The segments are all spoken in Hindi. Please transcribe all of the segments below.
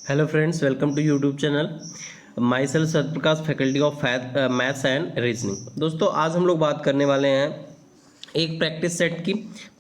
Hello friends, welcome to YouTube channel. Myself Satyaprakash, faculty of maths and reasoning. दोस्तों, आज हम लोग बात करने वाले हैं एक प्रैक्टिस सेट की।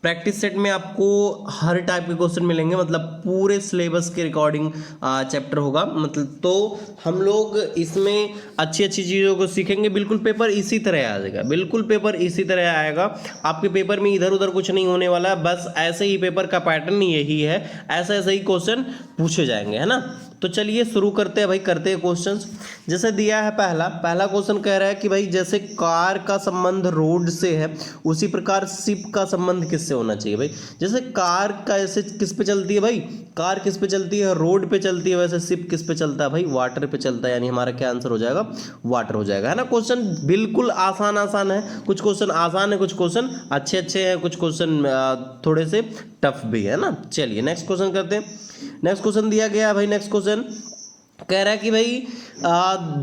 प्रैक्टिस सेट में आपको हर टाइप के क्वेश्चन मिलेंगे, मतलब पूरे सिलेबस के रिकॉर्डिंग चैप्टर होगा। मतलब तो हम लोग इसमें अच्छी अच्छी चीज़ों को सीखेंगे। बिल्कुल पेपर इसी तरह आ जाएगा, बिल्कुल पेपर इसी तरह आएगा। आपके पेपर में इधर उधर कुछ नहीं होने वाला है, बस ऐसे ही पेपर का पैटर्न यही है, ऐसे ऐसे ही क्वेश्चन पूछे जाएंगे, है ना। तो चलिए शुरू करते हैं भाई, करते हैं क्वेश्चंस। जैसे दिया है पहला क्वेश्चन कह रहा है कि भाई जैसे कार का संबंध रोड से है, उसी प्रकार शिप का संबंध किससे होना चाहिए। भाई जैसे कार का ऐसे किस पे चलती है, भाई कार किस पे चलती है, रोड पे चलती है। वैसे शिप किस पे चलता है, भाई वाटर पे चलता है। यानी हमारा क्या आंसर हो जाएगा, वाटर हो जाएगा, है ना। क्वेश्चन बिल्कुल आसान है, कुछ क्वेश्चन आसान है, कुछ क्वेश्चन अच्छे हैं, कुछ क्वेश्चन थोड़े से टफ भी है ना। चलिए नेक्स्ट क्वेश्चन करते हैं। नेक्स्ट क्वेश्चन दिया गया है भाई, नेक्स्ट क्वेश्चन कह रहा है कि भाई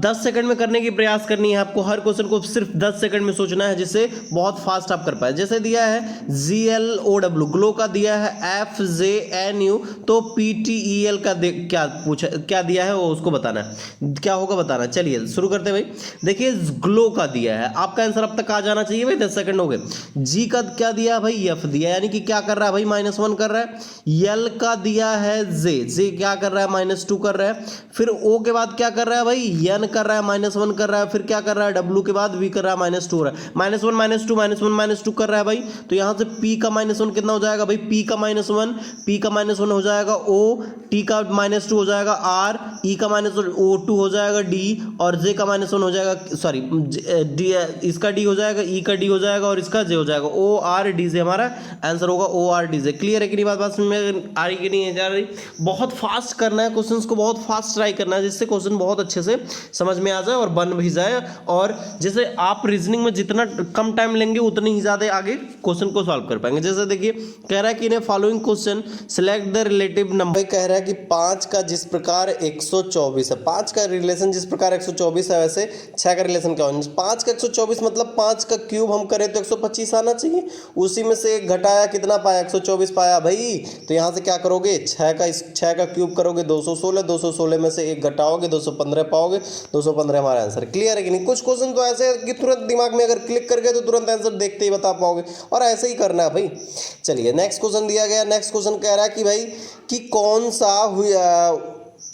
10 सेकंड में करने की प्रयास करनी है आपको। हर क्वेश्चन को सिर्फ 10 सेकंड में सोचना है, जिससे बहुत फास्ट आप कर पाए। जैसे दिया है GLOW, ग्लो का दिया है FJNU, तो PTEL का क्या दिया है वो उसको बताना है, क्या होगा बताना। चलिए शुरू करते हैं भाई। देखिए ग्लो का दिया है, आपका आंसर अब तक आ जाना चाहिए भाई, 10 सेकंड हो गए। जी का क्या दिया भाई, F दिया, यानी कि क्या कर रहा है भाई, -1 कर रहा है। L का दिया है जे क्या कर रहा है, -2 कर रहा है। फिर O के बाद क्या कर रहा है भाई, N कर रहा है, -1 कर रहा है। फिर क्या कर रहा है, W के बाद V कर रहा है, -2 हो रहा है। -1 कर रहा है भाई। तो यहां से P का -1 कितना हो जाएगा भाई, P का -1 हो जाएगा O, T का -2 हो जाएगा R, E का -2 हो जाएगा D, और J का -1 हो जाएगा, सॉरी D, इसका D हो जाएगा, E का D हो जाएगा, और इसका J हो जाएगा। ORDJ हमारा आंसर होगा, ORDJ। क्लियर है कि नहीं बात समझ में आ रही कि नहीं जा रही। बहुत फास्ट करना है क्वेश्चंस को, बहुत फास्ट ट्राई करना है, जिससे क्वेश्चन बहुत अच्छे से समझ में आ जाए और बन भी जाए। और जैसे आप रीजनिंग में जितना कम टाइम लेंगे उतनी ही ज्यादा आगे क्वेश्चन को सॉल्व कर पाएंगे। जैसे देखिए कह रहा है कि in following question select the relative number. कह रहा है कि 5 का जिस प्रकार 124 है, 5 का रिलेशन जिस प्रकार 124 है, वैसे 6 का रिलेशन क्या होना चाहिए। 5 का 124 मतलब 5 का क्यूब हम करें तो 125 आना चाहिए। उसी में से एक घटाया, कितना पाया, 124 पाया भाई। तो यहाँ से क्या करोगे, 6 का क्यूब करोगे 216, 216 में से एक घटाओगे 215 पाओगे, 215 हमारा आंसर। क्लियर है कि नहीं। कुछ क्वेश्चन तो ऐसे है कि तुरंत दिमाग में अगर क्लिक कर गए तो तुरंत आंसर देखते ही बता पाओगे, और ऐसे ही करना है भाई। चलिए नेक्स्ट क्वेश्चन दिया गया। नेक्स्ट क्वेश्चन कह रहा है कि भाई कि कौन सा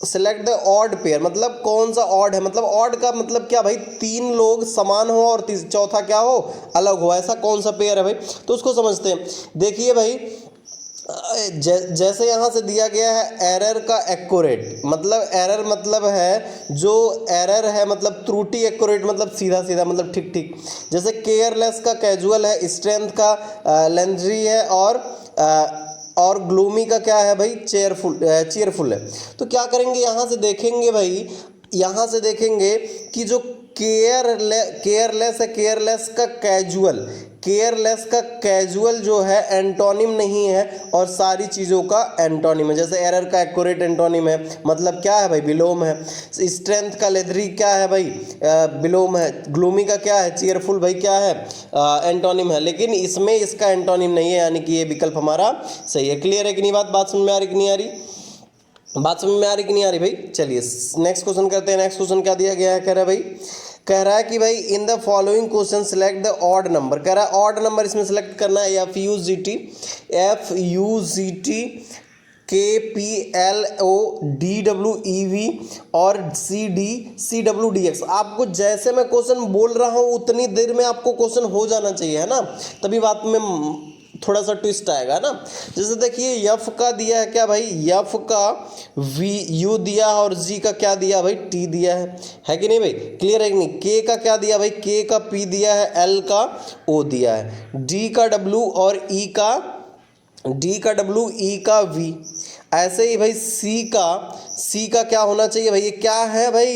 सेलेक्ट द ऑड पेयर, मतलब कौन सा ऑड है, मतलब ऑड का मतलब क्या भाई, 3 लोग समान हो और चौथा क्या हो, अलग हो, ऐसा कौन सा पेयर है भाई। तो उसको समझते हैं। देखिए भाई जैसे यहाँ से दिया गया है एरर का एक्यूरेट, मतलब एरर मतलब है जो एरर है, मतलब त्रुटि, एक्यूरेट मतलब सीधा सीधा, मतलब ठीक ठीक। जैसे केयरलेस का कैजुअल है, स्ट्रेंथ का लेंजरी है, और ग्लूमी का क्या है भाई, चेयरफुल है। तो क्या करेंगे, यहाँ से देखेंगे भाई, यहाँ से देखेंगे कि जो केयरलेस है, केयरलेस का कैजुअल जो है एंटोनिम नहीं है, और सारी चीज़ों का एंटोनिम है। जैसे एरर का एक्यूरेट एंटोनिम है, मतलब क्या है भाई, विलोम है। स्ट्रेंथ का लेदरी क्या है भाई, विलोम है। ग्लूमी का क्या है, चीयरफुल भाई क्या है, एंटोनिम है। लेकिन इसमें इसका एंटोनिम नहीं है, यानी कि ये विकल्प हमारा सही है। क्लियर है कि नहीं बात समझ में आ रही कि नहीं आ रही, बात समझ में आ रही कि नहीं आ रही भाई। चलिए नेक्स्ट क्वेश्चन करते हैं। नेक्स्ट क्वेश्चन क्या दिया गया है, कह रहा है कि भाई in the following question select the odd number. कह रहा है ऑड नंबर इसमें सिलेक्ट करना है, FUGT KPLODWEV और CWDX। आपको जैसे मैं क्वेश्चन बोल रहा हूँ उतनी देर में आपको क्वेश्चन हो जाना चाहिए, है ना, तभी बात में थोड़ा सा ट्विस्ट आएगा ना। जैसे देखिए F का दिया है क्या भाई, F का U दिया है, और G का क्या दिया भाई, T दिया है कि नहीं भाई। क्लियर है कि नहीं। K का क्या दिया भाई, K का P दिया है, L का O दिया है, D का W और E का V। ऐसे ही भाई सी का क्या होना चाहिए भाई, ये क्या है भाई,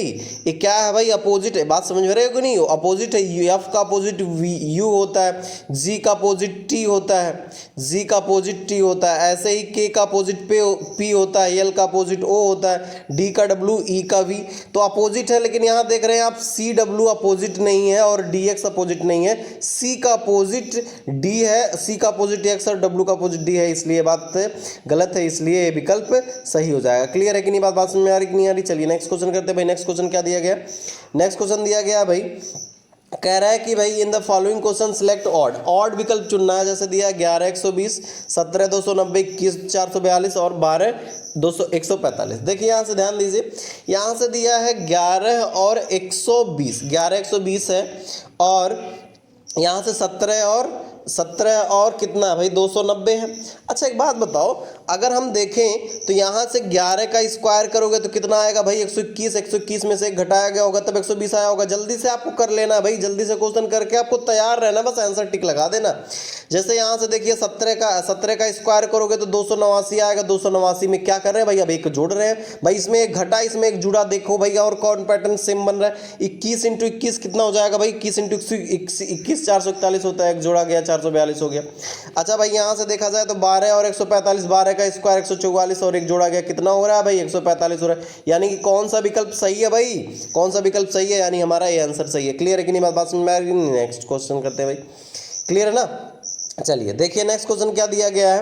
ये क्या है भाई, अपोजिट है। बात समझ में रहे हो कि नहीं, अपोजिट है। एफ का अपोजिट यू होता है, जी का अपोजिट टी होता है, ऐसे ही के का अपोजिट पी होता है, एल का अपोजिट ओ होता है, डी का डब्ल्यू, ई का वी। तो अपोजिट है, लेकिन यहाँ देख रहे हैं आप सी डब्ल्यू अपोजिट नहीं है और डी एक्स अपोजिट नहीं है, सी का अपोजिट डी है, सी का अपोजिट एक्स और डब्ल्यू का अपोजिट डी है, इसलिए बात गलत है, इसलिए विकल्प सही हो जाएगा। क्लियर है कि नहीं बात बात समझ में आ रही कि नहीं आ रही? चलिए नेक्स्ट क्वेश्चन करते हैं भाई। नेक्स्ट क्वेश्चन क्या दिया गया? नेक्स्ट क्वेश्चन दिया गया भाई, कह रहा है कि भाई in the following question select odd. Odd विकल्प चुनना है, जैसे दिया 11 120, 17 290, 21 442 और 12 200 145। देखिए यहाँ से ध्यान दीजिए, यहाँ से दिया है 11 और 120, 11 120 है, और यहाँ से 17 और कितना है भाई 290 है। अच्छा एक बात बताओ, अगर हम देखें तो यहाँ से 11 का स्क्वायर करोगे तो कितना आएगा भाई 121, 121 में से एक घटाया गया होगा तब 120 आया होगा। जल्दी से आपको कर लेना भाई, जल्दी से क्वेश्चन करके आपको तैयार रहना, बस आंसर टिक लगा देना। जैसे यहाँ से देखिए 17 का स्क्वायर करोगे तो 289 आएगा, 289 में क्या कर रहे हैं भाई, अब एक जोड़ रहे हैं भाई, इसमें एक घटा इसमें एक जुड़ा, देखो भाई और कौन पैटर्न सेम बन रहा है। 21 × 21 कितना हो जाएगा भाई, 21 × 21 441 होता है, एक जोड़ा गया 442 हो गया। अच्छा भाई यहाँ से देखा जाए तो 12 और 145, 12 का स्क्वायर 144 और एक जोड़ा गया कितना हो रहा है भाई 145 हो रहा है। यानी कि कौन सा विकल्प सही है भाई, कौन सा विकल्प सही है, यानी हमारा ये आंसर सही है। क्लियर है कि नहीं बात समझ में आ रही है? नेक्स्ट क्वेश्चन करते हैं भाई, क्लियर है ना? चलिए देखिए नेक्स्ट क्वेश्चन क्या दिया गया है,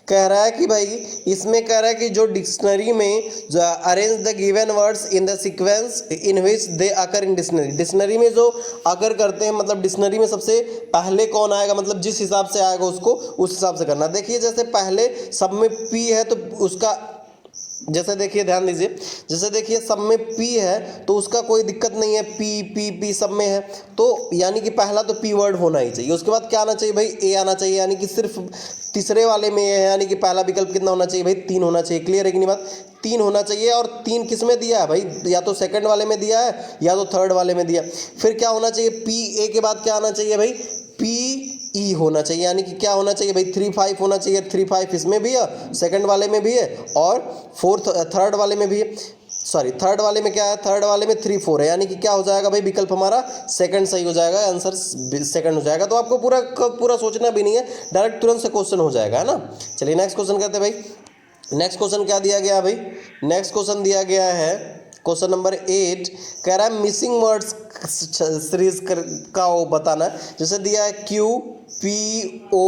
कह रहा है कि भाई इसमें कह रहा है कि जो डिक्शनरी में जो arrange the given words in the sequence in which they occur in dictionary. Dictionary में जो अकर करते हैं, मतलब डिक्शनरी में सबसे पहले कौन आएगा, मतलब जिस हिसाब से आएगा उसको उस हिसाब से करना। देखिए जैसे पहले सब में पी है तो उसका, जैसे देखिए ध्यान दीजिए, जैसे देखिए सब में पी है तो उसका कोई दिक्कत नहीं है, पी पी पी सब में है, तो यानी कि पहला तो पी वर्ड होना ही चाहिए। उसके बाद क्या आना चाहिए भाई, ए आना चाहिए, यानी कि सिर्फ तीसरे वाले में है, यानी कि पहला विकल्प कितना होना चाहिए भाई 3 होना चाहिए। क्लियर है कि नहीं बात, 3 होना चाहिए। और 3 किस में दिया है भाई, या तो सेकंड वाले में दिया है या तो थर्ड वाले में दिया। फिर क्या होना चाहिए, पी ए के बाद क्या आना चाहिए भाई, पी ई होना चाहिए, यानी कि क्या होना चाहिए भाई 3 5 होना चाहिए। 3 5 इसमें भी है, सेकंड वाले में भी है और थर्ड वाले में भी है। सॉरी थर्ड वाले में क्या है, थर्ड वाले में 3 4 है, यानी कि क्या हो जाएगा भाई विकल्प हमारा सेकंड सही हो जाएगा, आंसर सेकंड हो जाएगा। तो आपको पूरा सोचना भी नहीं है, डायरेक्ट तुरंत से क्वेश्चन हो जाएगा, है ना। चलिए नेक्स्ट क्वेश्चन करते हैं भाई। नेक्स्ट क्वेश्चन क्या दिया गया भाई, नेक्स्ट क्वेश्चन दिया गया है क्वेश्चन नंबर 8, कह रहा है मिसिंग वर्ड्स सीरीज का वो बताना है। जैसे दिया है Q P O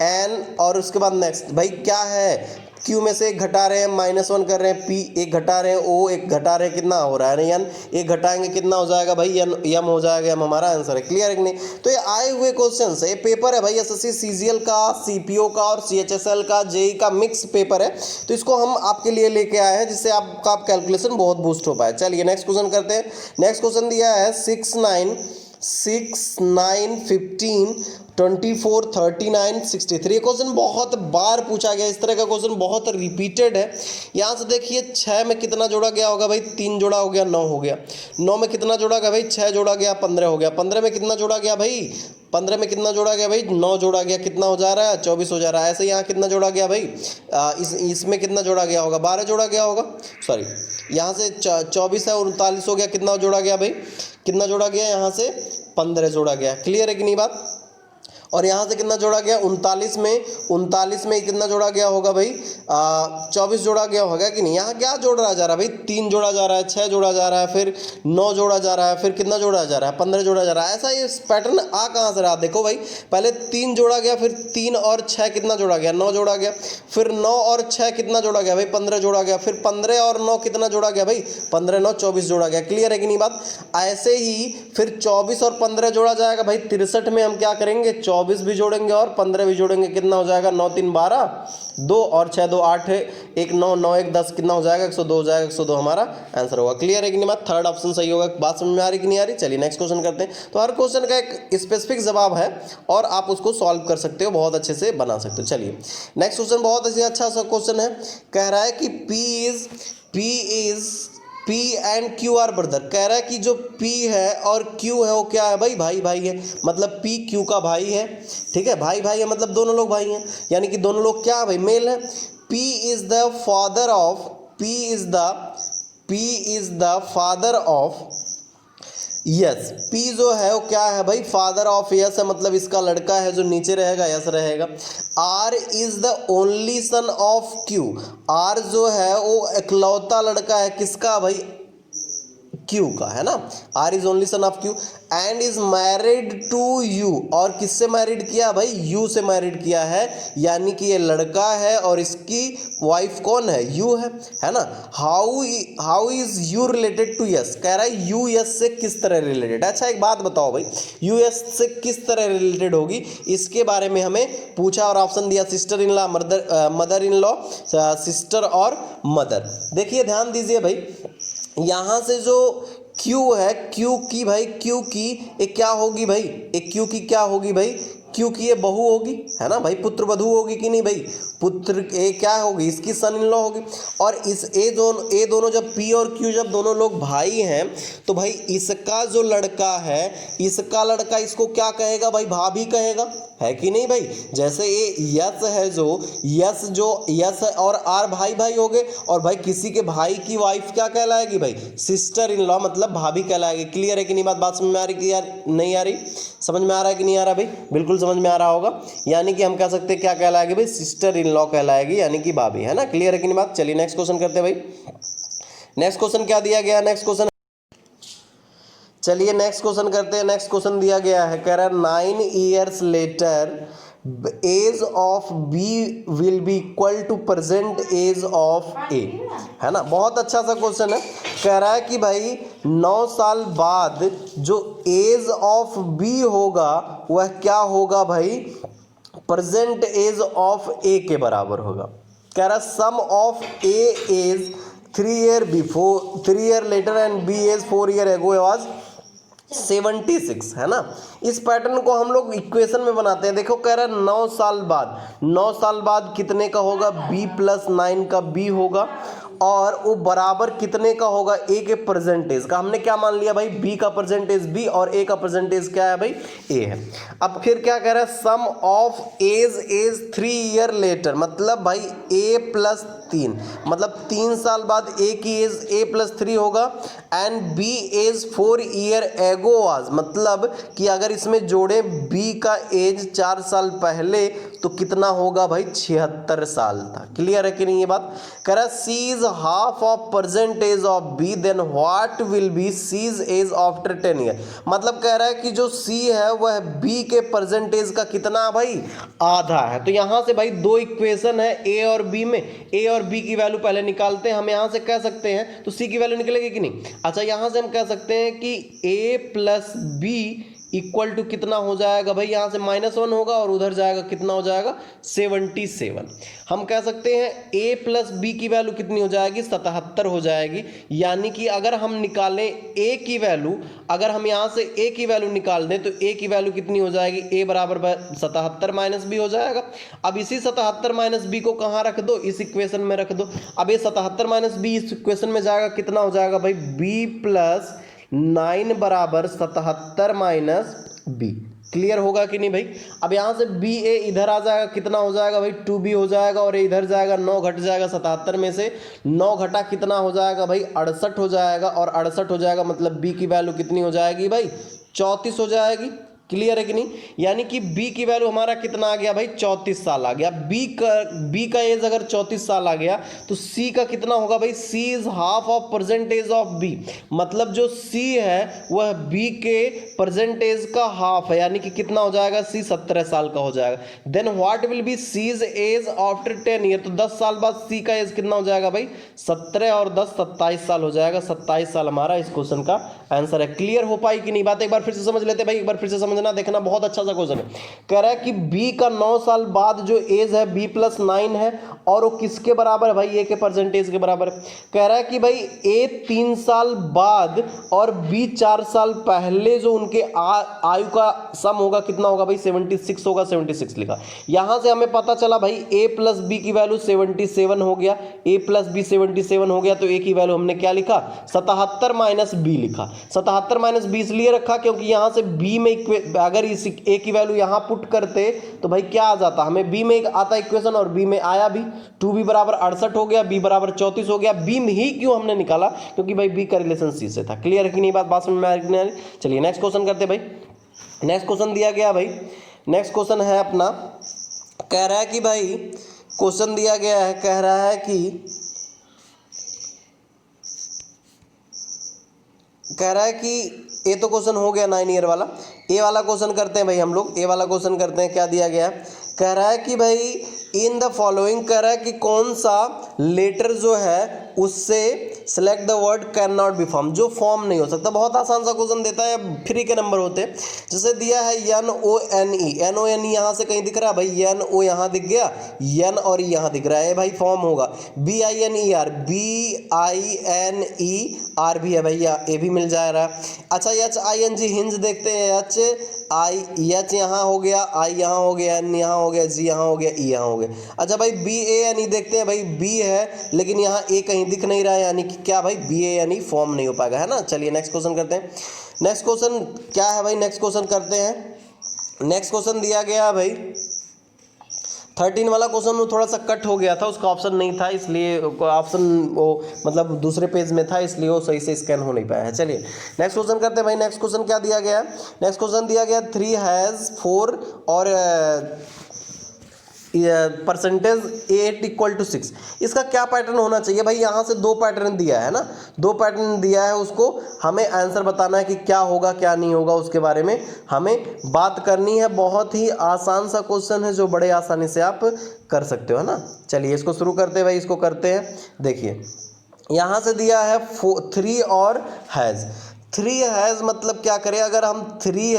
N और उसके बाद नेक्स्ट भाई क्या है, Q में से एक घटा रहे हैं -1 कर रहे हैं, P एक घटा रहे हैं, O एक घटा रहे हैं, कितना हो रहा है N एक घटाएंगे कितना हो जाएगा भाई M हो जाएगा, M हमारा आंसर है। क्लियर है कि नहीं? तो ये आए हुए क्वेश्चन है, ये पेपर है भाई SSC CGL का, CPO का और CHSL का, JEE का मिक्स पेपर है, तो इसको हम आपके लिए लेके आए हैं जिससे आपका कैलकुलेशन बहुत बूस्ट हो पाए। चलिए नेक्स्ट क्वेश्चन करते हैं। नेक्स्ट क्वेश्चन दिया है 6 9 15 24 39 63। क्वेश्चन बहुत बार पूछा गया, इस तरह का क्वेश्चन बहुत रिपीटेड है। यहाँ से देखिए 6 में कितना जोड़ा गया होगा भाई, 3 जोड़ा हो गया 9 हो गया। 9 में कितना जोड़ा गया भाई, 6 जोड़ा गया 15 हो गया। 15 में कितना जोड़ा गया भाई, 15 में कितना जोड़ा गया भाई, 9 जोड़ा गया, कितना हो जा रहा है 24 हो जा रहा है। ऐसे यहाँ कितना जोड़ा गया भाई, इसमें कितना जोड़ा गया होगा, 12 जोड़ा गया होगा। सॉरी यहाँ से 24 है और 39 हो गया, कितना जोड़ा गया भाई, कितना जोड़ा गया, यहाँ से 15 जोड़ा गया। क्लियर है कि नहीं बात। और यहाँ से कितना जोड़ा गया 39 में कितना जोड़ा गया होगा भाई 24 जोड़ा गया होगा कि नहीं। यहाँ क्या जोड़ा जा रहा है भाई, 3 जोड़ा जा रहा है, 6 जोड़ा जा रहा है, फिर 9 जोड़ा जा रहा है, फिर कितना जोड़ा जा रहा है 15 जोड़ा जा रहा है। ऐसा ये पैटर्न आ कहाँ से रहा, देखो भाई पहले 3 जोड़ा गया, फिर 3 और 6 कितना जोड़ा गया 9 जोड़ा गया, फिर 9 और 6 कितना जोड़ा गया भाई 15 जोड़ा गया, फिर 15 और 9 कितना जोड़ा गया भाई 15 9 24 जोड़ा गया। क्लियर है कि नहीं बात। ऐसे ही फिर 24 और 15 जोड़ा जाएगा भाई 63 में हम क्या करेंगे 24 भी जोड़ेंगे और 15 भी जोड़ेंगे, कितना हो जाएगा 9 3 12 2 और 6 2 8 है, 1 9 9 1 10 कितना हो जाएगा 102 हो जाएगा, 102 हमारा आंसर होगा। क्लियर है कि नहीं बात, थर्ड ऑप्शन सही होगा। बात समझ में आ रही कि नहीं आ रही। चलिए नेक्स्ट क्वेश्चन करते हैं। तो हर क्वेश्चन का एक स्पेसिफिक जवाब है और आप उसको सॉल्व कर सकते हो, बहुत अच्छे से बना सकते हो। चलिए नेक्स्ट क्वेश्चन बहुत अच्छा सा क्वेश्चन है, कह रहा है कि P and Q are brother. कह रहा है कि जो P है और Q है वो क्या है भाई, भाई है, मतलब P Q का भाई है। ठीक है, भाई है मतलब दोनों लोग भाई हैं, यानी कि दोनों लोग क्या है भाई मेल है। P is the father of yes, P जो है वो क्या है भाई फादर ऑफ यस है, मतलब इसका लड़का है, जो नीचे रहेगा यस रहेगा। R is the only son of Q। R जो है वो इकलौता लड़का है किसका भाई क्यू का, है ना। R is only son of Q and is married to U, और किससे मैरिड किया भाई, यू से मैरिड किया है, यानी कि ये लड़का है और इसकी वाइफ कौन है, यू है ना। How is U related to S, कह रहा है यू यस से किस तरह रिलेटेड। अच्छा एक बात बताओ भाई, यू यस से किस तरह रिलेटेड होगी, इसके बारे में हमें पूछा और ऑप्शन दिया sister in law, mother in law, sister और मदर। देखिए ध्यान दीजिए भाई, यहां से जो Q है, Q की भाई, Q की एक क्या होगी भाई, एक Q की क्या होगी भाई, Q की ये बहू होगी, है ना भाई, पुत्र वधू होगी कि नहीं भाई, पुत्र ए क्या होगी, इसकी सन इन लॉ होगी। और इस ए दोनों जब P और Q जब दोनों लोग भाई हैं तो भाई इसका जो लड़का है, इसका लड़का इसको क्या कहेगा भाई, भाभी कहेगा, है कि नहीं भाई। जैसे ये यस है, जो यस और आर भाई भाई हो गए, और भाई किसी के भाई की वाइफ क्या कहलाएगी भाई, सिस्टर इन लॉ, मतलब भाभी कहलाएगी। क्लियर है कि नहीं बात समझ में आ रही कि यार नहीं आ रही, समझ में आ रहा है कि नहीं आ रहा भाई, बिल्कुल समझ में आ रहा होगा। यानी कि हम कह सकते हैं क्या कहलाएगी भाई, सिस्टर इन लॉ कहलाएगी, यानी कि भाभी, है ना। क्लियर है कि नहीं बात। चलिए नेक्स्ट क्वेश्चन करते हैं भाई। नेक्स्ट क्वेश्चन क्या दिया गया, नेक्स्ट क्वेश्चन, चलिए नेक्स्ट क्वेश्चन करते हैं। नेक्स्ट क्वेश्चन दिया गया है, कह रहा है 9 years later age of B will be equal to present age of A, है ना। बहुत अच्छा सा क्वेश्चन है। कह रहा है कि भाई 9 साल बाद जो एज ऑफ बी होगा वह क्या होगा भाई, प्रेजेंट एज ऑफ ए के बराबर होगा। कह रहा sum of A age 3 year later and B age 4 year ago was 76, है ना। इस पैटर्न को हम लोग इक्वेशन में बनाते हैं। देखो कह रहा है 9 साल बाद, 9 साल बाद कितने का होगा, b + 9 का b होगा, और वो बराबर कितने का होगा, a के परसेंटेज का। हमने क्या मान लिया भाई, b का परसेंटेज b और a का परसेंटेज क्या है भाई, a है। अब फिर क्या कह रहा है, सम ऑफ एज 3 year लेटर, मतलब भाई a + 3, मतलब 3 साल बाद a की एज a + 3 होगा, and b age 4 year ago was, मतलब कि अगर इसमें जोड़े b का एज 4 साल पहले तो कितना होगा भाई, 76 साल था। क्लियर है कि नहीं ये बात। कह रहा c is half of percentage of b, then what will be c's age after 10 year. मतलब कह रहा है कि जो c है वह b के परसेंटेज का कितना भाई, आधा है। तो यहां से भाई दो इक्वेशन है a और b में, a और b की वैल्यू पहले निकालते हैं। हम यहां से कह सकते हैं तो c की वैल्यू निकलेगी कि नहीं। अच्छा यहां से हम कह सकते हैं कि a + b इक्वल टू कितना हो जाएगा भाई, यहां से -1 होगा और उधर जाएगा कितना हो जाएगा, 77। हम कह सकते हैं a + b की वैल्यू कितनी हो जाएगी, 77 हो जाएगी। यानी कि अगर हम निकालें a की वैल्यू, अगर हम यहां से a की वैल्यू निकाल दें तो a की वैल्यू कितनी हो जाएगी, a बराबर 77 - b हो जाएगा। अब इसी 77 - b को कहां रख दो, इस इक्वेशन में रख दो। अब ये 77 - b इस इक्वेशन में जाएगा, कितना हो जाएगा भाई, b + 9 बराबर 77 - b। क्लियर होगा कि नहीं भाई। अब यहां से बी ए इधर आ जाएगा, कितना हो जाएगा भाई, 2b हो जाएगा, और इधर जाएगा 9 घट जाएगा 77 में से, 9 घटा कितना हो जाएगा भाई, 68 हो जाएगा, और 68 हो जाएगा मतलब b की वैल्यू कितनी हो जाएगी भाई, 34 हो जाएगी। क्लियर है कि नहीं। यानी कि b की वैल्यू हमारा कितना आ गया भाई, 34 साल आ गया। b का एज अगर 34 साल आ गया तो c का कितना होगा भाई, c is half of percentage of b, मतलब जो c है वह b के परसेंटेज का हाफ है, यानी कि कितना हो जाएगा, c 17 साल का हो जाएगा। Then what will be c's age after 10 year, तो 10 साल बाद c का एज कितना हो जाएगा भाई, 17 और 10 27 साल हो जाएगा। 27 साल हमारा इस क्वेश्चन का आंसर है। क्लियर हो पाई कि नहीं बात, एक बार फिर से समझ लेते भाई, एक बार फिर से समझना, देखना बहुत अच्छा सा क्वेश्चन है। कह रहा है कि b का 9 साल बाद जो एज है b + 9 है, और वो किसके बराबर है भाई, a के परसेंटेज के बराबर है। कह रहा है कि भाई a 3 साल बाद और b 4 साल पहले जो उनके आयु का सम होगा कितना होगा भाई, 76 होगा, 76 लिखा। यहां से हमें पता चला भाई a + b की वैल्यू 77 हो गया, a + b 77 हो गया, तो a की वैल्यू हमने क्या लिखा, 77 - b लिखा। 77 - b इसलिए रखा क्योंकि यहां से b में अगर इस a की वैल्यू यहां पुट करते तो भाई क्या आ जाता, हमें b में आता इक्वेशन और b में आया भी, 2b बराबर 68 हो गया, b बराबर 34 हो गया। b में ही क्यों हमने निकाला, क्योंकि भाई b का रिलेशन c से था। क्लियर है कि नहीं बात समझ में आ रही है। चलिए नेक्स्ट क्वेश्चन करते भाई। नेक्स्ट क्वेश्चन दिया गया भाई, नेक्स्ट क्वेश्चन है अपना, कह रहा है कि भाई क्वेश्चन दिया गया है, कह रहा है कि कह रहा है कि ए तो क्वेश्चन हो गया 9 ईयर वाला। ए वाला क्वेश्चन करते हैं भाई हम लोग। ए वाला क्वेश्चन करते हैं, क्या दिया गया है, कह रहा है कि भाई इन द फॉलोइंग, कह रहा है कि कौन सा लेटर जो है उससे select the word can not be form, जो फॉर्म नहीं हो सकता। बहुत आसान सा क्वेश्चन देता है, फ्री के नंबर होते हैं। जैसे दिया है NONE, NONE यहाँ से कहीं दिख रहा है भाई, NO यहाँ दिख गया, N और E यहाँ दिख रहा है, भाई फॉर्म होगा। BINER, BINER भी है भैया, ए भी मिल जा रहा है। अच्छा HING, हिंज देखते हैं, H यहाँ हो गया, I यहाँ हो गया, N यहाँ हो गया, G यहाँ हो गया, E यहाँ हो गया। अच्छा भाई BANE देखते हैं भाई, B है लेकिन यहाँ A कहीं दिख नहीं रहा है, यानी कि क्या भाई BANE फॉर्म नहीं हो पाएगा, है ना। चलिए नेक्स्ट क्वेश्चन करते हैं। नेक्स्ट क्वेश्चन क्या है भाई, नेक्स्ट क्वेश्चन करते हैं। नेक्स्ट क्वेश्चन दिया गया है भाई 13 वाला क्वेश्चन में थोड़ा सा कट हो गया था, उसका ऑप्शन नहीं था, इसलिए ऑप्शन वो मतलब दूसरे पेज में था, इसलिए वो सही से स्कैन हो नहीं पाया है। चलिए नेक्स्ट क्वेश्चन करते हैं भाई। नेक्स्ट क्वेश्चन क्या दिया गया है, नेक्स्ट क्वेश्चन दिया गया 3 हैज़ 4 और परसेंटेज 8 इक्वल टू 6। इसका क्या पैटर्न होना चाहिए भाई, यहाँ से 2 पैटर्न दिया है ना, 2 पैटर्न दिया है, उसको हमें आंसर बताना है कि क्या होगा क्या नहीं होगा, उसके बारे में हमें बात करनी है। बहुत ही आसान सा क्वेश्चन है जो बड़े आसानी से आप कर सकते हो, है ना। चलिए इसको शुरू करते हैं भाई, इसको करते हैं। देखिए यहाँ से दिया है 3 और हैज़। 3 हैज़ मतलब क्या करें, अगर हम 3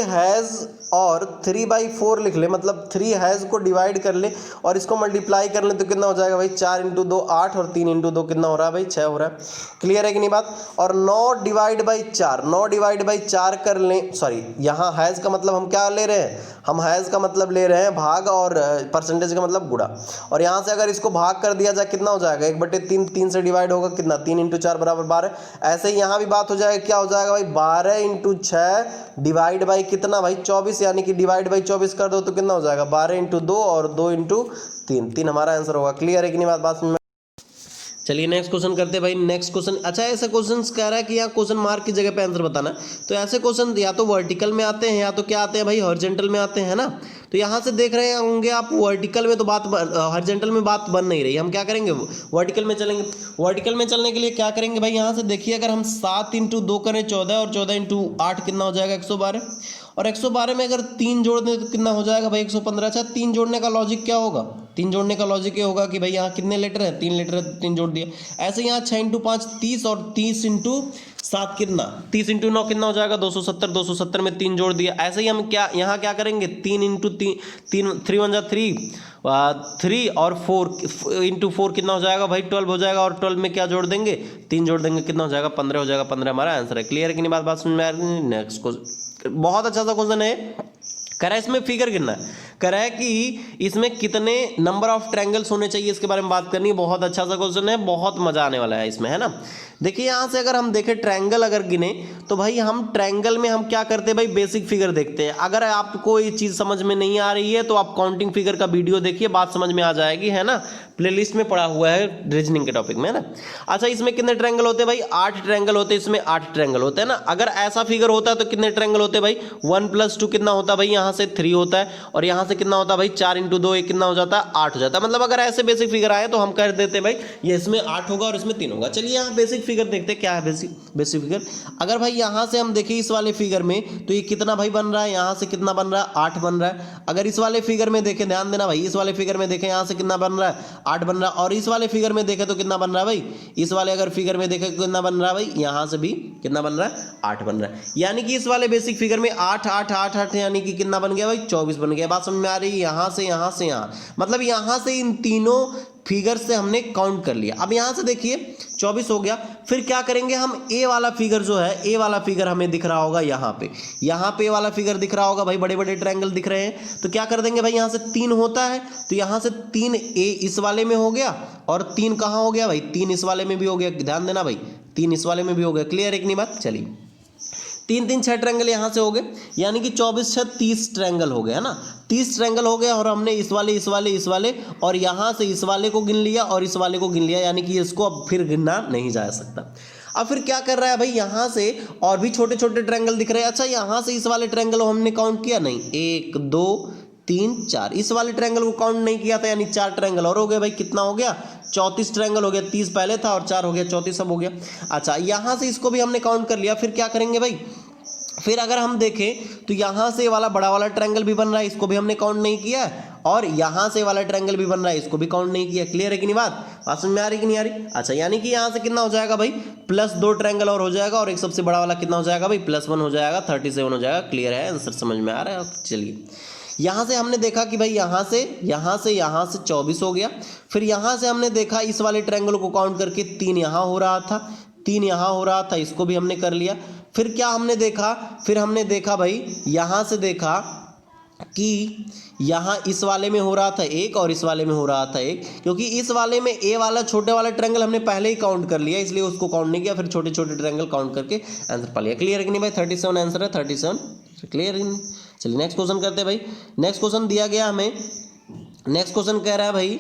हैज़ और 3/4 लिख ले, मतलब 3 हैज़ को डिवाइड कर ले और इसको मल्टीप्लाई कर ले तो कितना हो जाएगा भाई, 4 × 2 8 और 3 × 2 कितना हो रहा है भाई, 6 हो रहा है। क्लियर है कि नहीं बात। और 9 डिवाइड बाई 4 कर लें, सॉरी यहाँ हैज़ का मतलब हम क्या ले रहे हैं, हम हैज़ का मतलब ले रहे हैं भाग और परसेंटेज का मतलब गुणा। और यहाँ से अगर इसको भाग कर दिया जाए कितना हो जाएगा, 1/3, 3 से डिवाइड होगा कितना, 3 × 4 बराबर 12। ऐसे ही यहाँ भी बात हो जाएगा, क्या हो जाएगा भाई, 12 × 6 डिवाइड बाई कितना भाई 24, यानी कि डिवाइड बाई 24 कर दो तो कितना हो जाएगा, 12 × 2 और 2 × 3 हमारा आंसर होगा। क्लियर है कि नहीं बात में। चलिए नेक्स्ट क्वेश्चन करते हैं भाई। नेक्स्ट क्वेश्चन, अच्छा ऐसा क्वेश्चन कह रहा है कि यहाँ क्वेश्चन मार्क की जगह पे आंसर बताना है। तो ऐसे क्वेश्चन या तो वर्टिकल में आते हैं या तो क्या आते हैं भाई, हॉरिजॉन्टल में आते हैं ना। तो यहाँ से देख रहे होंगे आप वर्टिकल में तो बात, हॉरिजॉन्टल में बात बन नहीं रही। हम क्या करेंगे, वर्टिकल में चलेंगे। वर्टिकल में चलने के लिए क्या करेंगे भाई, यहाँ से देखिए अगर हम 7 × 2 करें 14 और 14 × 8 कितना हो जाएगा 112। और 112 में अगर 3 जोड़ दें तो कितना हो जाएगा भाई 115। अच्छा 3 जोड़ने का लॉजिक क्या होगा, 3 जोड़ने का लॉजिक ये होगा कि भाई यहाँ कितने लेटर हैं, 3 लेटर है तो 3 जोड़ दिया। ऐसे यहाँ 6 × 5 30 और 30 × 7 कितना, 30 × 9 कितना हो जाएगा 270, 270 में 3 जोड़ दिया। ऐसे ही हम क्या यहाँ क्या करेंगे, 3 × 3 3 1 3 और 4 × 4 कितना हो जाएगा भाई 12 हो जाएगा। और 12 में क्या जोड़ देंगे, 3 जोड़ देंगे कितना हो जाएगा 15 हो जाएगा। 15 हमारा आंसर है। क्लियर है कि नहीं बात समझ में आ रही है। नेक्स्ट क्वेश्चन बहुत अच्छा सा क्वेश्चन है, कह रहा है इसमें फिगर गिनना है, कह रहा है कि इसमें कितने नंबर ऑफ ट्रायंगल्स होने चाहिए, इसके बारे में बात करनी है। बहुत अच्छा सा क्वेश्चन है, बहुत मजा आने वाला है इसमें, है ना। देखिए यहाँ से अगर हम देखें ट्रायंगल अगर गिने तो भाई हम ट्रायंगल में हम क्या करते हैं भाई, बेसिक फिगर देखते हैं। अगर आपको ये चीज़ समझ में नहीं आ रही है तो आप काउंटिंग फिगर का वीडियो देखिए, बात समझ में आ जाएगी, है ना। प्लेलिस्ट में पड़ा हुआ है रीजनिंग के टॉपिक में, है ना। अच्छा इसमें कितने ट्रायंगल होते हैं भाई, 8 ट्रायंगल होते हैं, इसमें 8 ट्रायंगल होते हैं ना। अगर ऐसा फिगर होता है तो कितने ट्रायंगल होते हैं भाई, 1 + 2 कितना होता है भाई, यहाँ से 3 होता है और यहाँ से कितना होता है भाई 4 × 2 कितना हो जाता है 8 हो जाता है। मतलब अगर ऐसे बेसिक फिगर आए तो हम कर देते हैं भाई ये इसमें 8 होगा और इसमें 3 होगा। चलिए यहाँ बेसिक फिगर देखते हैं क्या है बेसिक फिगर। अगर भाई यहाँ से हम देखें इस वाले फिगर में तो ये कितना भाई बन रहा है, यहाँ से कितना बन रहा है 8 बन रहा है। अगर इस वाले फिगर में देखें, ध्यान देना भाई, इस वाले फिगर में देखें यहाँ से कितना बन रहा है 8 बन रहा है। और इस वाले फिगर में देखें तो कितना बन रहा है भाई, इस वाले अगर फिगर में देखें कितना बन रहा है भाई, यहाँ से भी कितना बन रहा है 8 बन रहा है। यानी कि इस वाले बेसिक फिगर में 8 8 8 8 यानी कि कितना बन गया भाई 24 बन गया। बात समझ में आ रही है। यहाँ से यहाँ मतलब यहाँ से इन तीनों फिगर से हमने काउंट कर लिया। अब यहाँ से देखिए 24 हो गया। फिर क्या करेंगे हम, ए वाला फिगर जो है, ए वाला फिगर हमें दिख रहा होगा यहाँ पे ए वाला फिगर दिख रहा होगा भाई, बड़े बड़े ट्रायंगल दिख रहे हैं। तो क्या कर देंगे भाई, यहाँ से 3 होता है तो यहाँ से 3 ए इस वाले में हो गया और 3 कहाँ हो गया भाई, 3 इस वाले में भी हो गया। ध्यान देना भाई 3 इस वाले में भी हो गया। क्लियर है कि नहीं बात। चलिए 3 3 6 ट्रायंगल यहाँ से हो गए, यानी कि 24 6 30 ट्रायंगल हो गए, है ना। 30 ट्रायंगल हो गया और हमने इस वाले और यहाँ से इस वाले को गिन लिया और इस वाले को गिन लिया, यानी कि इसको अब फिर गिनना नहीं जा सकता। अब फिर क्या कर रहा है भाई, यहाँ से और भी छोटे छोटे ट्रायंगल दिख रहे हैं। अच्छा यहाँ से इस वाले ट्रायंगल को हमने काउंट किया नहीं, 1 2 3 4, इस वाले ट्रायंगल को काउंट नहीं किया था, यानी 4 ट्रायंगल और हो गए भाई। कितना हो गया 34 ट्रायंगल हो गया, 30 पहले था और 4 हो गया, 34 अब हो गया। अच्छा, यहाँ से इसको भी हमने काउंट कर लिया, फिर क्या करेंगे भाई, फिर अगर हम देखें तो यहाँ से वाला बड़ा वाला ट्रायंगल भी बन रहा है, इसको भी हमने काउंट नहीं किया, और यहाँ से वाला ट्रायंगल भी बन रहा है, इसको भी काउंट नहीं किया। क्लियर है कि नहीं बात समझ में आ रही कि नहीं आ रही? अच्छा, यानी कि यहाँ से कितना हो जाएगा भाई, प्लस 2 ट्रायंगल और हो जाएगा, और एक सबसे बड़ा वाला कितना हो जाएगा भाई, +1 हो जाएगा, 37 हो जाएगा। क्लियर है, आंसर समझ में आ रहा है? चलिए, यहाँ से हमने देखा कि भाई यहाँ से 24 हो गया। फिर यहाँ से हमने देखा इस वाले ट्रायंगल को काउंट करके 3 यहाँ हो रहा था, 3 यहाँ हो रहा था, इसको भी हमने कर लिया। फिर क्या हमने देखा, फिर हमने देखा भाई यहाँ से देखा कि यहाँ इस वाले में हो रहा था 1 और इस वाले में हो रहा था 1, क्योंकि इस वाले में ए वाला छोटे वाला ट्रायंगल हमने पहले ही काउंट कर लिया, इसलिए उसको काउंट नहीं किया, फिर छोटे छोटे ट्रायंगल काउंट करके आंसर पा लिया। क्लियर है कि नहीं भाई? 37 आंसर है, 37। क्लियर है? चलिए नेक्स्ट क्वेश्चन करते हैं भाई। नेक्स्ट क्वेश्चन दिया गया हमें, नेक्स्ट क्वेश्चन कह रहा है भाई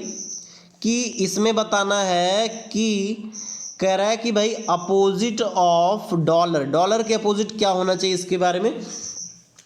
कि इसमें बताना है कि कह रहा है कि भाई अपोजिट ऑफ डॉलर, डॉलर के अपोजिट क्या होना चाहिए, इसके बारे में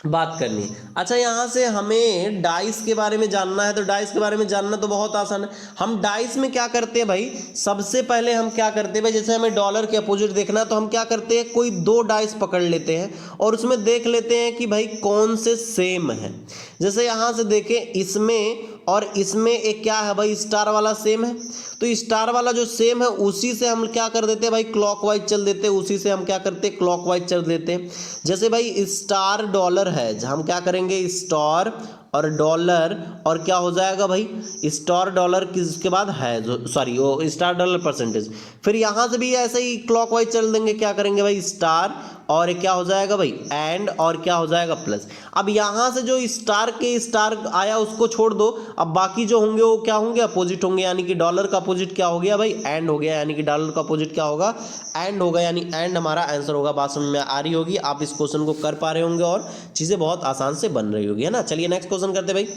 बात करनी है। अच्छा, यहाँ से हमें डाइस के बारे में जानना है, तो डाइस के बारे में जानना तो बहुत आसान है। हम डाइस में क्या करते हैं भाई, सबसे पहले हम क्या करते हैं भाई, जैसे हमें डॉलर के अपोजिट देखना है तो हम क्या करते हैं, कोई 2 डाइस पकड़ लेते हैं और उसमें देख लेते हैं कि भाई कौन से सेम है। जैसे यहाँ से देखें, इसमें और इसमें एक क्या है भाई, स्टार वाला सेम है, तो स्टार वाला जो सेम है उसी से हम क्या कर देते हैं भाई, क्लॉकवाइज चल देते हैं, उसी से हम क्या करते हैं, क्लॉकवाइज चल देते हैं। जैसे भाई स्टार डॉलर है, हम क्या करेंगे, स्टार और डॉलर, और क्या हो जाएगा भाई, स्टार डॉलर किसके बाद है, सॉरी वो स्टार डॉलर परसेंटेज। फिर यहाँ से भी ऐसे ही क्लॉकवाइज चल देंगे, क्या करेंगे भाई, स्टार और क्या हो जाएगा भाई, एंड, और क्या हो जाएगा, प्लस। अब यहाँ से जो स्टार के स्टार आया उसको छोड़ दो, अब बाकी जो होंगे वो क्या होंगे, अपोजिट होंगे, यानी कि डॉलर का अपोजिट क्या हो गया भाई, एंड हो गया, यानी कि डॉलर का अपोजिट क्या होगा, एंड होगा, यानी एंड हमारा आंसर होगा। बात समझ में आ रही होगी, आप इस क्वेश्चन को कर पा रहे होंगे और चीज़ें बहुत आसान से बन रही होगी, है ना। चलिए नेक्स्ट क्वेश्चन करते भाई।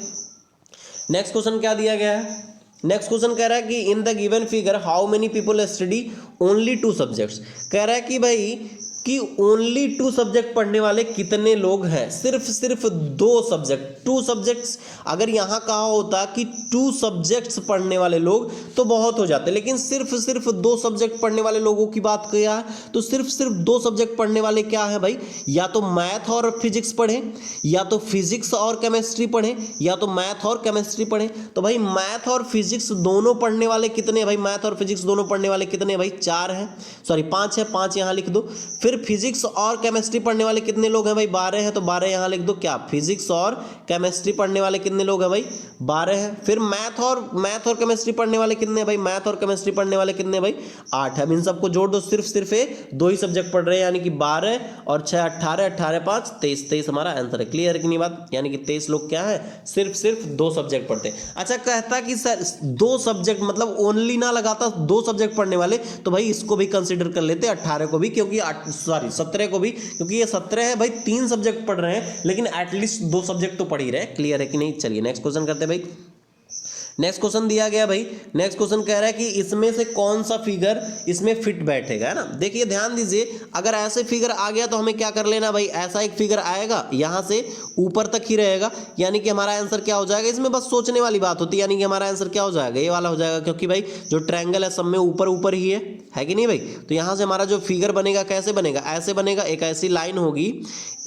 नेक्स्ट क्वेश्चन क्या दिया गया है, नेक्स्ट क्वेश्चन कह रहा है कि in the given figure how many people study only 2 subjects. कह रहा है कि भाई कि ओनली 2 सब्जेक्ट पढ़ने वाले कितने लोग हैं, सिर्फ 2 सब्जेक्ट, 2 सब्जेक्ट्स। अगर यहाँ कहा होता कि 2 सब्जेक्ट्स पढ़ने वाले लोग तो बहुत हो जाते, लेकिन सिर्फ 2 सब्जेक्ट पढ़ने वाले लोगों की बात किया है, तो सिर्फ 2 सब्जेक्ट पढ़ने वाले क्या है भाई, या तो मैथ और फिजिक्स पढ़ें, या तो फिजिक्स और केमिस्ट्री पढ़ें, या तो मैथ और केमिस्ट्री पढ़ें। तो भाई मैथ और फिजिक्स दोनों पढ़ने वाले कितने हैं भाई, मैथ और फिजिक्स दोनों पढ़ने वाले कितने हैं भाई, 4 हैं, सॉरी 5 है, 5 यहाँ लिख दो। फिर फिजिक्स और केमिस्ट्री पढ़ने वाले कितने लोग हैं भाई, 12 हैं, तो 12 यहाँ लिख दो। क्या फिजिक्स और केमिस्ट्री पढ़ने वाले कितने लोग हैं भाई, 12 हैं। फिर मैथ और केमिस्ट्री पढ़ने वाले कितने हैं भाई, मैथ और केमिस्ट्री पढ़ने वाले कितने हैं भाई, 8 है। इन सबको जोड़ दो, सिर्फ 2 ही सब्जेक्ट पढ़ रहे हैं, यानी कि 12 और 6 18, 18 5 23 हमारा आंसर है। क्लियर है कि नहीं बात, यानी कि 23 लोग क्या है, सिर्फ 2 सब्जेक्ट पढ़ते हैं। अच्छा, कहता कि सर 2 सब्जेक्ट मतलब ओनली ना लगाता, 2 सब्जेक्ट पढ़ने वाले, तो भाई इसको भी कंसिडर कर लेते, 18 को भी, क्योंकि 17 को भी, क्योंकि ये 17 है भाई, 3 सब्जेक्ट पढ़ रहे हैं, लेकिन एटलीस्ट 2 सब्जेक्ट तो पढ़ ही रहे। क्लियर है कि नहीं? चलिए नेक्स्ट क्वेश्चन करते हैं भाई। नेक्स्ट क्वेश्चन दिया गया भाई, नेक्स्ट क्वेश्चन कह रहा है कि इसमें से कौन सा फिगर इसमें फिट बैठेगा, है ना। देखिए ध्यान दीजिए, अगर ऐसे फिगर आ गया तो हमें क्या कर लेना भाई, ऐसा एक फिगर आएगा यहाँ से ऊपर तक ही रहेगा, यानी कि हमारा आंसर क्या हो जाएगा, इसमें बस सोचने वाली बात होती है, यानी कि हमारा आंसर क्या हो जाएगा, ये वाला हो जाएगा, क्योंकि भाई जो ट्रायंगल है सब में ऊपर ही है कि नहीं भाई। तो यहाँ से हमारा जो फिगर बनेगा कैसे बनेगा, ऐसे बनेगा, एक ऐसी लाइन होगी,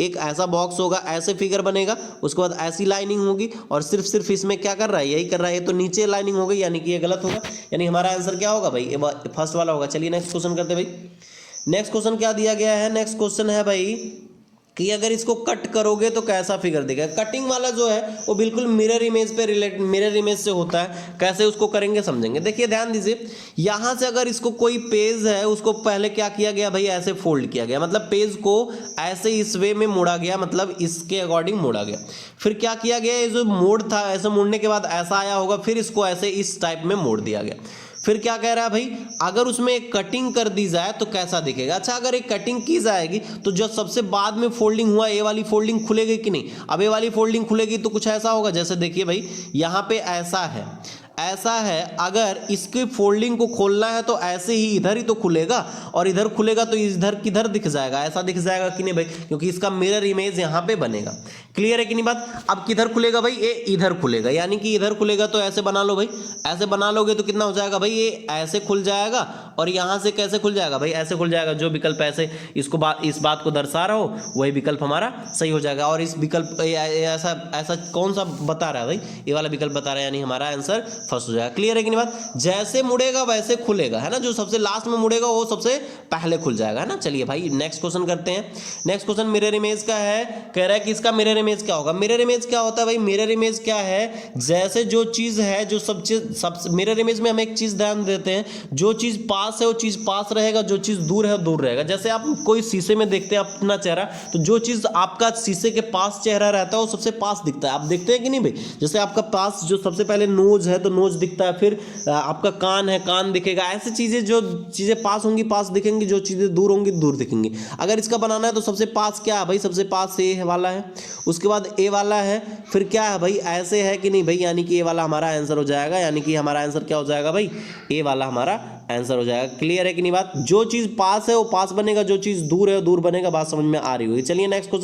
एक ऐसा बॉक्स होगा, ऐसे फिगर बनेगा, उसके बाद ऐसी लाइनिंग होगी, और सिर्फ इसमें क्या कर रहा है, यही कर रहा है, ये तो नीचे लाइनिंग हो गई, यानी कि ये गलत होगा, यानी हमारा आंसर क्या होगा भाई, फर्स्ट वाला होगा। चलिए नेक्स्ट क्वेश्चन करते हैं भाई। नेक्स्ट क्वेश्चन क्या दिया गया है, नेक्स्ट क्वेश्चन है भाई कि अगर इसको कट करोगे तो कैसा फिगर दिखेगा। कटिंग वाला जो है वो बिल्कुल मिरर इमेज पे मिरर इमेज से होता है, कैसे उसको करेंगे समझेंगे। देखिए ध्यान दीजिए, यहाँ से अगर इसको कोई पेज है उसको पहले क्या किया गया भाई, ऐसे फोल्ड किया गया, मतलब पेज को ऐसे इस वे में मोड़ा गया, मतलब इसके अकॉर्डिंग मोड़ा गया। फिर क्या किया गया, ये जो मोड़ था ऐसे मोड़ने के बाद ऐसा आया होगा, फिर इसको ऐसे इस टाइप में मोड़ दिया गया। फिर क्या कह रहा है भाई, अगर उसमें एक कटिंग कर दी जाए तो कैसा दिखेगा। अच्छा, अगर एक कटिंग की जाएगी तो जो सबसे बाद में फोल्डिंग हुआ, ये वाली फोल्डिंग खुलेगी कि नहीं। अब ये वाली फोल्डिंग खुलेगी तो कुछ ऐसा होगा, जैसे देखिए भाई यहाँ पे ऐसा है, ऐसा है, अगर इसकी फोल्डिंग को खोलना है तो ऐसे ही इधर ही तो खुलेगा, और इधर खुलेगा तो इधर किधर दिख जाएगा, ऐसा दिख जाएगा कि नहीं भाई, क्योंकि इसका मिरर इमेज यहाँ पे बनेगा। क्लियर है कि नहीं बात। अब किधर खुलेगा भाई, ये इधर खुलेगा, यानी कि इधर खुलेगा तो ऐसे बना लो भाई, ऐसे बना लोगे तो कितना हो जाएगा भाई, ये ऐसे खुल जाएगा, और यहाँ से कैसे खुल जाएगा भाई, ऐसे खुल जाएगा। जो विकल्प ऐसे इस बात को दर्शा रहा हो वही विकल्प हमारा सही हो जाएगा। और इस विकल्प ऐसा ऐसा कौन सा बता रहा है भाई, ये वाला विकल्प बता रहा है, यानी हमारा आंसर फर्स्ट हो जाएगा। क्लियर है कि नहीं बात। जैसे मुड़ेगा वैसे खुलेगा, है ना, जो सबसे लास्ट में मुड़ेगा वो सबसे पहले खुल जाएगा, है ना। चलिए भाई नेक्स्ट क्वेश्चन करते हैं। नेक्स्ट क्वेश्चन मिरर इमेज का है, कह रहा है कि इसका मिरर इमेज क्या होगा। मिरर इमेज क्या होता है भाई, मिरर इमेज क्या है, जैसे जो चीज है, जो सब मिरर इमेज में हम एक चीज ध्यान देते हैं, जो चीज पास है वो चीज पास रहेगा, जो चीज दूर है वो दूर रहेगा। जैसे आप कोई शीशे में देखते हैं अपना चेहरा, तो जो चीज आपका शीशे के पास चेहरा रहता है वो सबसे पास दिखता है। आप देखते हैं कि नहीं भाई, जैसे आपका पास जो सबसे पहले नोज है तो नोज दिखता है, फिर आपका कान है कान दिखेगा। ऐसी चीजें, जो चीजें पास होंगी पास दिखेंगी, जो चीजें दूर होंगी दूर दिखेंगी। अगर इसका बनाना है तो सबसे पास क्या है भाई, सबसे पास ए वाला है, उसके बाद ए वाला है, फिर क्या है भाई, ऐसे है कि नहीं भाई, यानी कि ए वाला हमारा आंसर हो जाएगा, यानी कि हमारा आंसर क्या हो जाएगा भाई, ए वाला हमारा आंसर हो जाएगा। क्लियर है कि नहीं बात। जो चीज पास है वो पास बनेगा, जो चीज दूर है वो दूर बनेगा। बात समझ में आ रही होगी। चलिए नेक्स्ट क्वेश्चन